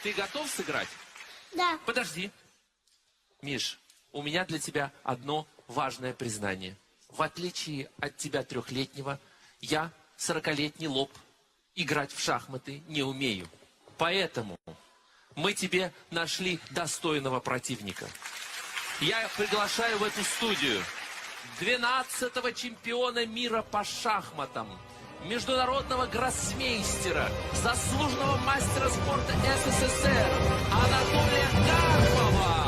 Ты готов сыграть? Да. Подожди. Миш, у меня для тебя одно важное признание. В отличие от тебя 3-летнего, я 40-летний лоб. Играть в шахматы не умею. Поэтому мы тебе нашли достойного противника. Я приглашаю в эту студию 12-го чемпиона мира по шахматам, международного гроссмейстера, заслуженного мастера спорта СССР Анатолия Карпова.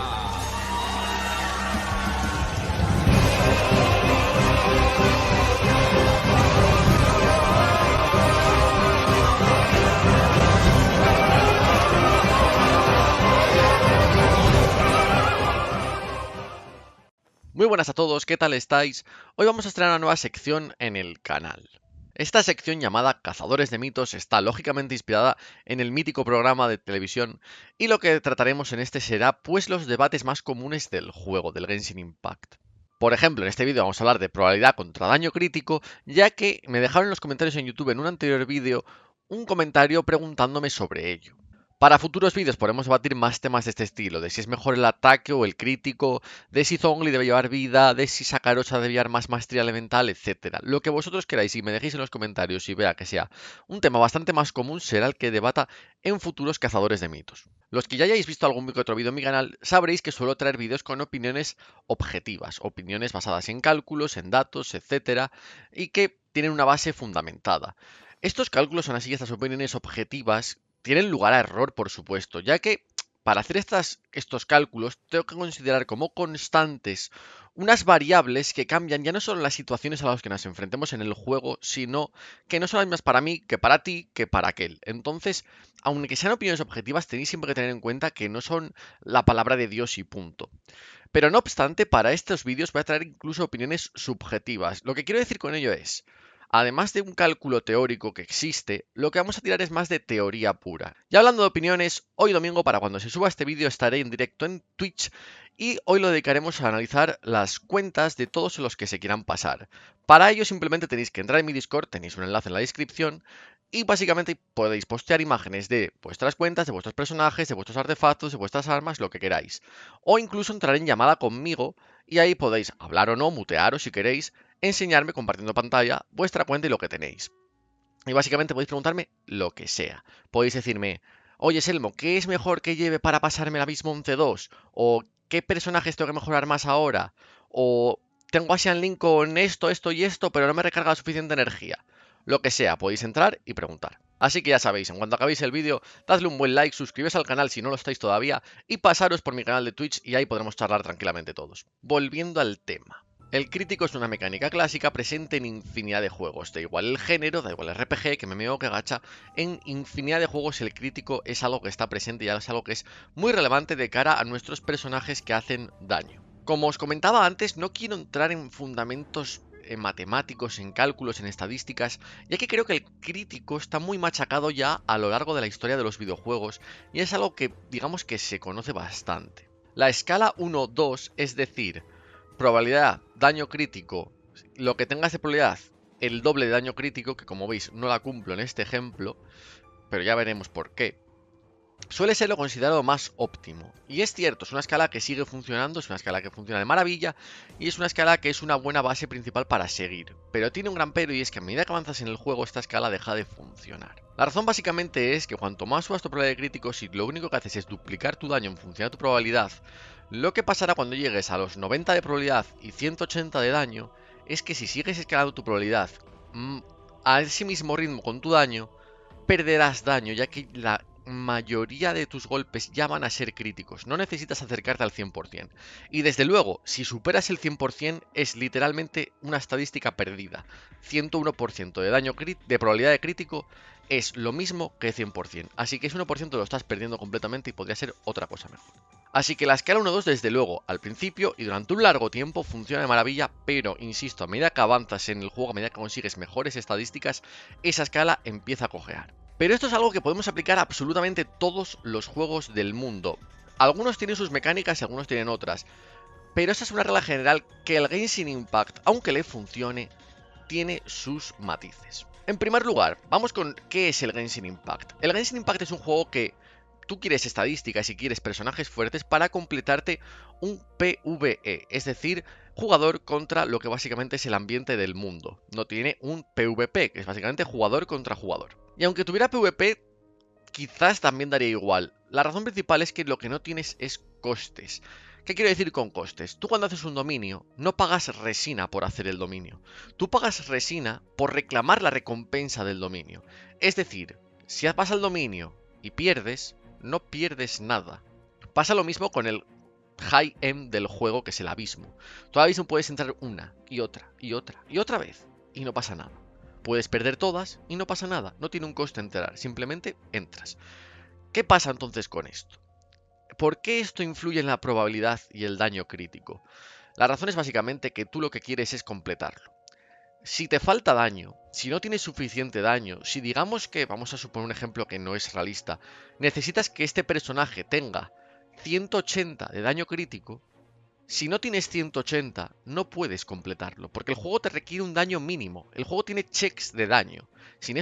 Muy buenas a todos, ¿qué tal estáis? Hoy vamos a estrenar una nueva sección en el canal. Esta sección llamada Cazadores de Mitos está lógicamente inspirada en el mítico programa de televisión y lo que trataremos en este será pues los debates más comunes del juego, del Genshin Impact. Por ejemplo, en este vídeo vamos a hablar de probabilidad contra daño crítico, ya que me dejaron en los comentarios en YouTube en un anterior vídeo un comentario preguntándome sobre ello. Para futuros vídeos podremos debatir más temas de este estilo, de si es mejor el ataque o el crítico, de si Zhongli debe llevar vida, de si Sakarosa debe llevar más maestría elemental, etc. Lo que vosotros queráis y me dejéis en los comentarios y vea que sea un tema bastante más común será el que debata en futuros cazadores de mitos. Los que ya hayáis visto algún que otro vídeo en mi canal sabréis que suelo traer vídeos con opiniones objetivas, opiniones basadas en cálculos, en datos, etc. y que tienen una base fundamentada. Estos cálculos son así, estas opiniones objetivas tienen lugar a error, por supuesto, ya que para hacer estos cálculos tengo que considerar como constantes unas variables que cambian ya no solo las situaciones a las que nos enfrentemos en el juego, sino que no son las mismas para mí, que para ti, que para aquel. Entonces, aunque sean opiniones objetivas, tenéis siempre que tener en cuenta que no son la palabra de Dios y punto. Pero no obstante, para estos vídeos voy a traer incluso opiniones subjetivas. Lo que quiero decir con ello es, además de un cálculo teórico que existe, lo que vamos a tirar es más de teoría pura. Y hablando de opiniones, hoy domingo para cuando se suba este vídeo estaré en directo en Twitch y hoy lo dedicaremos a analizar las cuentas de todos los que se quieran pasar. Para ello simplemente tenéis que entrar en mi Discord, tenéis un enlace en la descripción y básicamente podéis postear imágenes de vuestras cuentas, de vuestros personajes, de vuestros artefactos, de vuestras armas, lo que queráis. O incluso entrar en llamada conmigo y ahí podéis hablar o no, mutearos si queréis, enseñarme compartiendo pantalla vuestra cuenta y lo que tenéis. Y básicamente podéis preguntarme lo que sea. Podéis decirme, oye Selmo, ¿qué es mejor que lleve para pasarme el Abismo 11-2? ¿O qué personajes tengo que mejorar más ahora? ¿O tengo a Xian Link con esto, esto y esto, pero no me recarga la suficiente energía? Lo que sea, podéis entrar y preguntar. Así que ya sabéis, en cuanto acabéis el vídeo, dadle un buen like, suscribíos al canal si no lo estáis todavía y pasaros por mi canal de Twitch y ahí podremos charlar tranquilamente todos. Volviendo al tema. El crítico es una mecánica clásica presente en infinidad de juegos, da igual el género, da igual el RPG, que MMO, que gacha, en infinidad de juegos el crítico es algo que está presente y es algo que es muy relevante de cara a nuestros personajes que hacen daño. Como os comentaba antes, no quiero entrar en fundamentos matemáticos, en cálculos, en estadísticas, ya que creo que el crítico está muy machacado ya a lo largo de la historia de los videojuegos y es algo que digamos que se conoce bastante. La escala 1-2, es decir, probabilidad, daño crítico, lo que tengas de probabilidad, el doble de daño crítico, que como veis no la cumplo en este ejemplo, pero ya veremos por qué, suele ser lo considerado más óptimo. Y es cierto, es una escala que sigue funcionando, es una escala que funciona de maravilla, y es una escala que es una buena base principal para seguir. Pero tiene un gran pero y es que a medida que avanzas en el juego, esta escala deja de funcionar. La razón básicamente es que cuanto más subas tu probabilidad de crítico, si lo único que haces es duplicar tu daño en función de tu probabilidad, lo que pasará cuando llegues a los 90 de probabilidad y 180 de daño, es que si sigues escalando tu probabilidad a ese mismo ritmo con tu daño, perderás daño, ya que la mayoría de tus golpes ya van a ser críticos, no necesitas acercarte al 100%. Y desde luego, si superas el 100% es literalmente una estadística perdida. 101% de daño de probabilidad de crítico es lo mismo que 100%, así que ese 1% lo estás perdiendo completamente y podría ser otra cosa mejor. Así que la escala 1-2 desde luego al principio y durante un largo tiempo funciona de maravilla, pero insisto, a medida que avanzas en el juego, a medida que consigues mejores estadísticas, esa escala empieza a cojear. Pero esto es algo que podemos aplicar a absolutamente todos los juegos del mundo. Algunos tienen sus mecánicas y algunos tienen otras. Pero esa es una regla general que el Genshin Impact, aunque le funcione, tiene sus matices. En primer lugar, vamos con qué es el Genshin Impact. El Genshin Impact es un juego que tú quieres estadísticas y quieres personajes fuertes para completarte un PvE, es decir, jugador contra lo que básicamente es el ambiente del mundo. No tiene un PvP, que es básicamente jugador contra jugador. Y aunque tuviera PvP, quizás también daría igual. La razón principal es que lo que no tienes es costes. ¿Qué quiero decir con costes? Tú cuando haces un dominio no pagas resina por hacer el dominio. Tú pagas resina por reclamar la recompensa del dominio. Es decir, si vas al dominio y pierdes, no pierdes nada. Pasa lo mismo con el high end del juego, que es el abismo. Tú al abismo puedes entrar una y otra y otra y otra vez y no pasa nada. Puedes perder todas y no pasa nada. No tiene un coste entrar, simplemente entras. ¿Qué pasa entonces con esto? ¿Por qué esto influye en la probabilidad y el daño crítico? La razón es básicamente que tú lo que quieres es completarlo. Si te falta daño, si no tienes suficiente daño, si digamos que, vamos a suponer un ejemplo que no es realista, necesitas que este personaje tenga 180 de daño crítico, si no tienes 180, no puedes completarlo, porque el juego te requiere un daño mínimo. El juego tiene checks de daño. Sin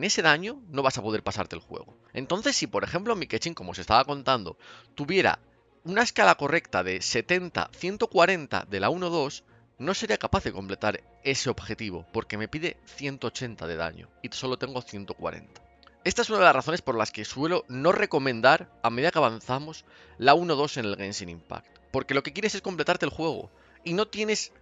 ese daño, no vas a poder pasarte el juego. Entonces, si por ejemplo Mikechin, como os estaba contando, tuviera una escala correcta de 70-140 de la 1-2, no sería capaz de completar ese objetivo, porque me pide 180 de daño y solo tengo 140. Esta es una de las razones por las que suelo no recomendar, a medida que avanzamos, la 1-2 en el Genshin Impact. Porque lo que quieres es completarte el juego. Y no tienes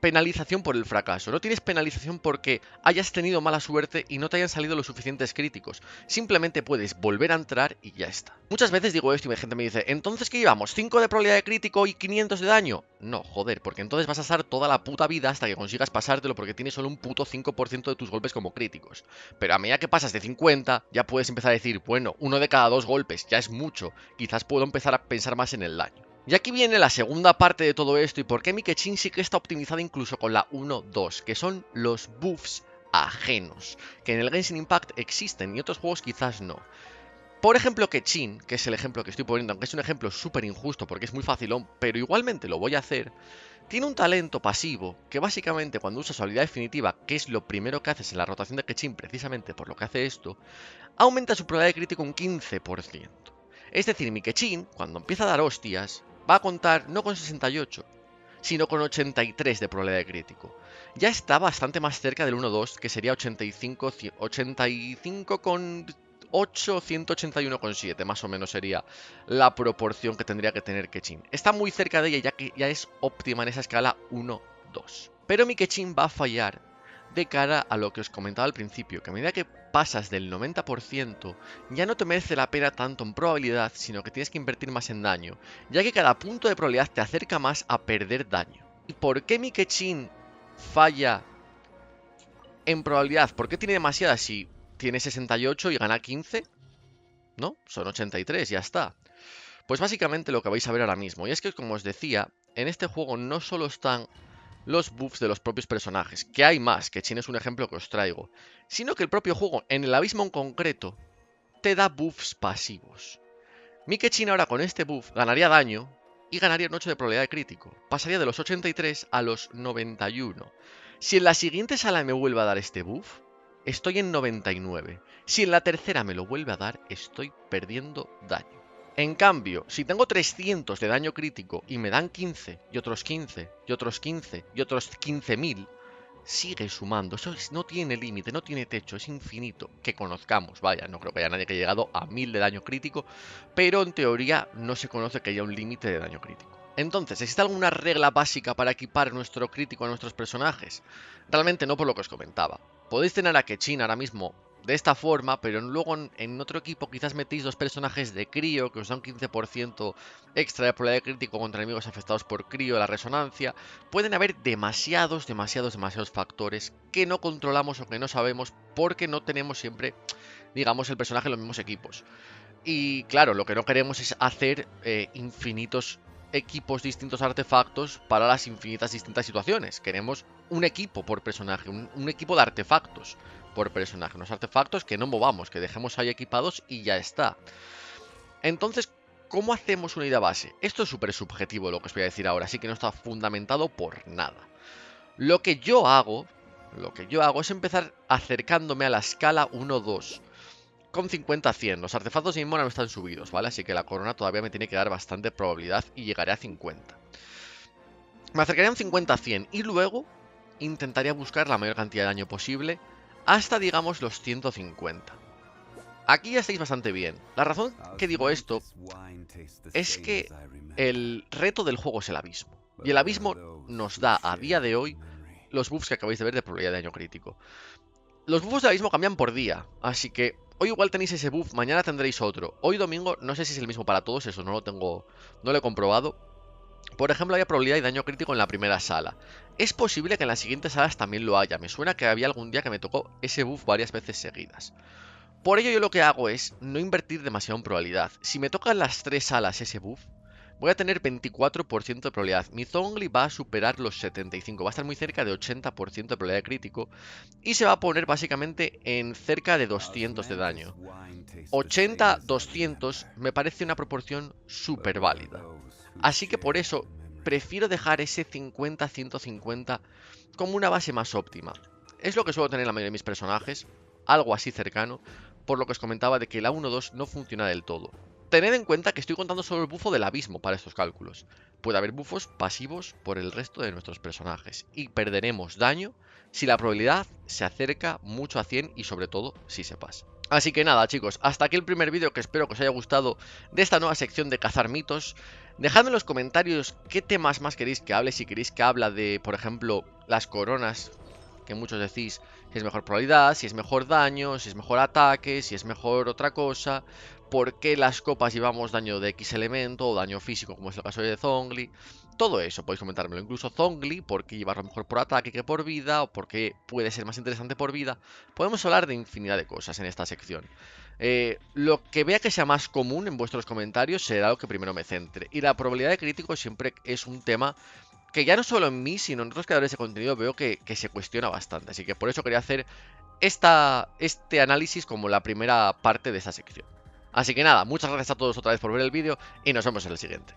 penalización por el fracaso. No tienes penalización porque hayas tenido mala suerte y no te hayan salido los suficientes críticos. Simplemente puedes volver a entrar y ya está. Muchas veces digo esto y la gente me dice, ¿entonces qué llevamos? ¿5 de probabilidad de crítico y 500 de daño? No, joder, porque entonces vas a estar toda la puta vida hasta que consigas pasártelo porque tienes solo un puto 5% de tus golpes como críticos. Pero a medida que pasas de 50, ya puedes empezar a decir, bueno, 1 de cada 2 golpes ya es mucho. Quizás puedo empezar a pensar más en el daño. Y aquí viene la segunda parte de todo esto y por qué Mikechin sí que está optimizada incluso con la 1-2, que son los buffs ajenos, que en el Genshin Impact existen y otros juegos quizás no. Por ejemplo, Keqing, que es el ejemplo que estoy poniendo, aunque es un ejemplo súper injusto porque es muy facilón, pero igualmente lo voy a hacer, tiene un talento pasivo que básicamente cuando usa su habilidad definitiva, que es lo primero que haces en la rotación de Keqing precisamente por lo que hace esto, aumenta su probabilidad de crítico un 15%. Es decir, mi Keqing, cuando empieza a dar hostias, va a contar no con 68, sino con 83 de probabilidad de crítico. Ya está bastante más cerca del 1-2, que sería 85 con 8, 181,7, más o menos sería la proporción que tendría que tener Keqing. Está muy cerca de ella, ya que ya es óptima en esa escala 1-2. Pero mi Keqing va a fallar de cara a lo que os comentaba al principio, que a medida que pasas del 90%, ya no te merece la pena tanto en probabilidad, sino que tienes que invertir más en daño, ya que cada punto de probabilidad te acerca más a perder daño. ¿Y por qué mi Keqing falla en probabilidad? ¿Por qué tiene demasiada si tiene 68 y gana 15? ¿No? Son 83, ya está. Pues básicamente lo que vais a ver ahora mismo, y es que como os decía, en este juego no solo están los buffs de los propios personajes, que hay más, que Keqing es un ejemplo que os traigo, sino que el propio juego, en el abismo en concreto, te da buffs pasivos. Mi Keqing ahora con este buff ganaría daño y ganaría un 8 de probabilidad de crítico. Pasaría de los 83 a los 91. Si en la siguiente sala me vuelve a dar este buff, estoy en 99. Si en la tercera me lo vuelve a dar, estoy perdiendo daño. En cambio, si tengo 300 de daño crítico y me dan 15, y otros 15, y otros 15, y otros 15.000, sigue sumando. Eso no tiene límite, no tiene techo, es infinito. Que conozcamos, vaya, no creo que haya nadie que haya llegado a 1000 de daño crítico, pero en teoría no se conoce que haya un límite de daño crítico. Entonces, ¿existe alguna regla básica para equipar nuestro crítico a nuestros personajes? Realmente no, por lo que os comentaba. Podéis tener a Keqing ahora mismo de esta forma, pero luego en otro equipo quizás metéis dos personajes de crío que os da un 15% extra de probabilidad de crítico contra enemigos afectados por crío, la resonancia. Pueden haber demasiados factores que no controlamos o que no sabemos porque no tenemos siempre, digamos, el personaje en los mismos equipos. Y claro, lo que no queremos es hacer infinitos equipos distintos artefactos para las infinitas distintas situaciones. Queremos un equipo por personaje, un equipo de artefactos por personaje. Unos artefactos que no movamos, que dejemos ahí equipados y ya está. Entonces, ¿cómo hacemos una idea base? Esto es súper subjetivo lo que os voy a decir ahora, así que no está fundamentado por nada. Lo que yo hago es empezar acercándome a la escala 1-2. con 50 a 100. Los artefactos de Inmona no están subidos, ¿vale? Así que la corona todavía me tiene que dar bastante probabilidad y llegaré a 50. Me acercaría a un 50 a 100 y luego intentaría buscar la mayor cantidad de daño posible hasta, digamos, los 150. Aquí ya estáis bastante bien. La razón que digo esto es que el reto del juego es el abismo. Y el abismo nos da a día de hoy los buffs que acabáis de ver de probabilidad de daño crítico. Los buffos del abismo cambian por día, así que hoy igual tenéis ese buff, mañana tendréis otro. Hoy domingo no sé si es el mismo para todos, eso no lo he comprobado. Por ejemplo, había probabilidad de daño crítico en la primera sala. Es posible que en las siguientes salas también lo haya. Me suena que había algún día que me tocó ese buff varias veces seguidas. Por ello yo lo que hago es no invertir demasiado en probabilidad. Si me tocan las 3 salas ese buff, voy a tener 24% de probabilidad. Mi Zhongli va a superar los 75, va a estar muy cerca de 80% de probabilidad de crítico y se va a poner básicamente en cerca de 200 de daño. 80-200 me parece una proporción súper válida. Así que por eso prefiero dejar ese 50-150 como una base más óptima. Es lo que suelo tener la mayoría de mis personajes, algo así cercano, por lo que os comentaba de que la 1-2 no funciona del todo. Tened en cuenta que estoy contando solo el bufo del abismo para estos cálculos. Puede haber bufos pasivos por el resto de nuestros personajes y perderemos daño si la probabilidad se acerca mucho a 100 y sobre todo si se pasa. Así que nada, chicos, hasta aquí el primer vídeo, que espero que os haya gustado de esta nueva sección de cazar mitos. Dejadme en los comentarios qué temas más queréis que hable, si queréis que hable de, por ejemplo, las coronas, que muchos decís si es mejor probabilidad, si es mejor daño, si es mejor ataque, si es mejor otra cosa, por qué las copas llevamos daño de X elemento o daño físico, como es el caso de Zhongli. Todo eso podéis comentármelo, incluso Zhongli, por qué llevarlo mejor por ataque que por vida, o por qué puede ser más interesante por vida. Podemos hablar de infinidad de cosas en esta sección. Lo que vea que sea más común en vuestros comentarios será lo que primero me centre. Y la probabilidad de crítico siempre es un tema que ya no solo en mí, sino en otros creadores de contenido veo que se cuestiona bastante. Así que por eso quería hacer este análisis como la primera parte de esta sección. Así que nada, muchas gracias a todos otra vez por ver el vídeo y nos vemos en el siguiente.